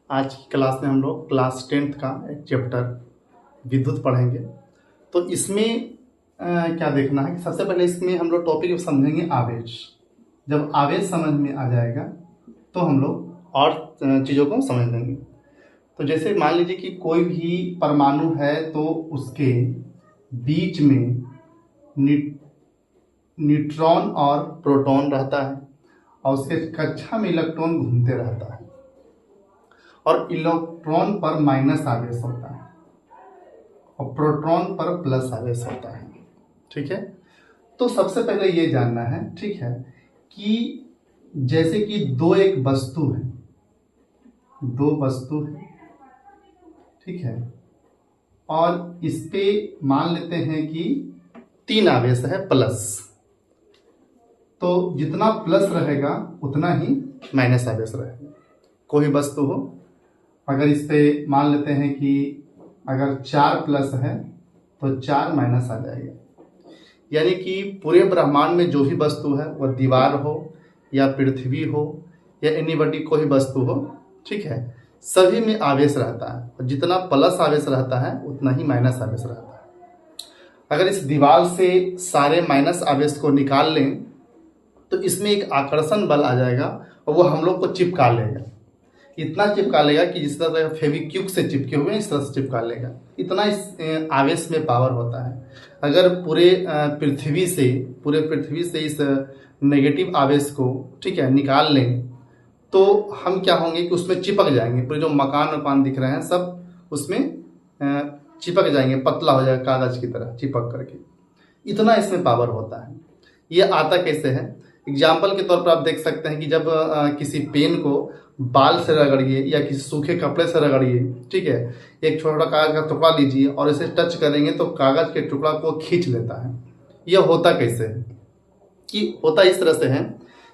आज की क्लास में हम लोग क्लास 10th का एक चैप्टर विद्युत पढ़ेंगे। तो इसमें क्या देखना है कि सबसे पहले इसमें हम लोग टॉपिक समझेंगे आवेश। जब आवेश समझ में आ जाएगा तो हम लोग और चीज़ों को समझ लेंगे। तो जैसे मान लीजिए कि कोई भी परमाणु है तो उसके बीच में न्यूट्रॉन और प्रोटॉन रहता है और उसके कक्षा में इलेक्ट्रॉन घूमते रहता है और इलेक्ट्रॉन पर माइनस आवेश होता है और प्रोटॉन पर प्लस आवेश होता है। ठीक है, तो सबसे पहले ये जानना है, ठीक है, कि जैसे कि एक वस्तु है, दो वस्तु है, ठीक है, और इस पे मान लेते हैं कि 3 आवेश है प्लस, तो जितना प्लस रहेगा उतना ही माइनस आवेश रहेगा। कोई वस्तु हो, अगर इस पे मान लेते हैं कि अगर 4 प्लस है तो 4 माइनस आ जाएगा। यानी कि पूरे ब्रह्मांड में जो भी वस्तु है, वह दीवार हो या पृथ्वी हो या एनीबॉडी कोई वस्तु हो, ठीक है, सभी में आवेश रहता है और जितना प्लस आवेश रहता है उतना ही माइनस आवेश रहता है। अगर इस दीवार से सारे माइनस आवेश को निकाल लें तो इसमें एक आकर्षण बल आ जाएगा और वो हम लोग को चिपका लेगा। इतना चिपका लेगा कि जिस तरह फेविक्विक से चिपके हुए इस तरह से चिपका लेगा। इतना इस आवेश में पावर होता है। अगर पूरे पृथ्वी से इस नेगेटिव आवेश को, ठीक है, निकाल लें तो हम क्या होंगे कि उसमें चिपक जाएंगे। पूरे जो मकान दिख रहे हैं सब उसमें चिपक जाएंगे, पतला हो जाएगा कागज की तरह चिपक करके। इतना इसमें पावर होता है। ये आता कैसे है? एग्जाम्पल के तौर पर आप देख सकते हैं कि जब किसी पेन को बाल से रगड़िए या किसी सूखे कपड़े से रगड़िए, ठीक है, एक छोटा कागज का टुकड़ा लीजिए और इसे टच करेंगे तो कागज के टुकड़ा को खींच लेता है। यह होता कैसे है? कि होता इस तरह से है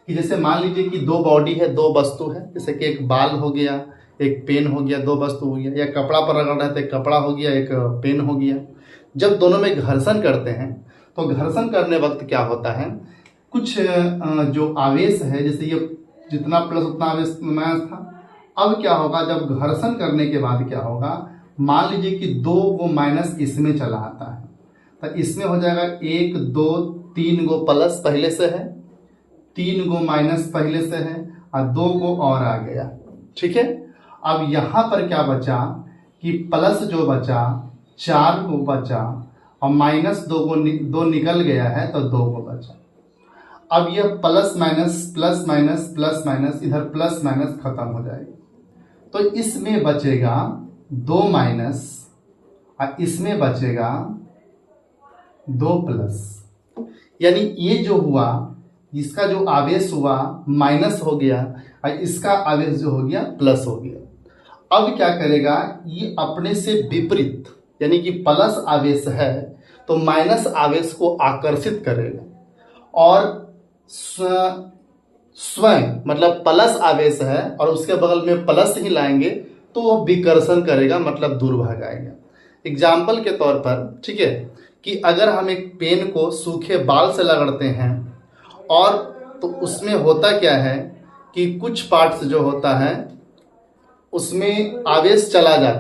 कि जैसे मान लीजिए कि 2 बॉडी है, 2 वस्तु है, जैसे कि एक बाल हो गया, एक पेन हो गया, 2 वस्तु हो गया, या कपड़ा पर रगड़ रहे थे, कपड़ा हो गया, एक पेन हो गया। जब दोनों में घर्षण करते हैं तो घर्षण करने वक्त क्या होता है, कुछ जो आवेश है, जैसे ये जितना प्लस उतना आवेश माइनस था, अब क्या होगा जब घर्षण करने के बाद क्या होगा, मान लीजिए कि 2 गो माइनस इसमें चला आता है तो इसमें हो जाएगा 1 2 3 गो प्लस पहले से है, 3 गो माइनस पहले से है और 2 गो और आ गया। ठीक है, अब यहाँ पर क्या बचा कि प्लस जो बचा 4 गो बचा और माइनस 2 निकल गया है तो 2 गो बचा। अब यह plus minus plus minus plus minus इधर प्लस माइनस खत्म हो जाएगा, तो इसमें बचेगा 2 माइनस और इसमें बचेगा 2 प्लस। यानी ये जो हुआ, इसका जो आवेश हुआ माइनस हो गया और इसका आवेश जो हो गया प्लस हो गया। अब क्या करेगा, ये अपने से विपरीत, यानी कि प्लस आवेश है तो माइनस आवेश को आकर्षित करेगा और स्वयं मतलब प्लस आवेश है और उसके बगल में प्लस ही लाएंगे तो वो विकर्षण करेगा, मतलब दूर भागाएगा। एग्जाम्पल के तौर पर, ठीक है, कि अगर हम एक पेन को सूखे बाल से रगड़ते हैं और तो उसमें होता क्या है कि कुछ पार्ट्स जो होता है उसमें आवेश चला जाता है।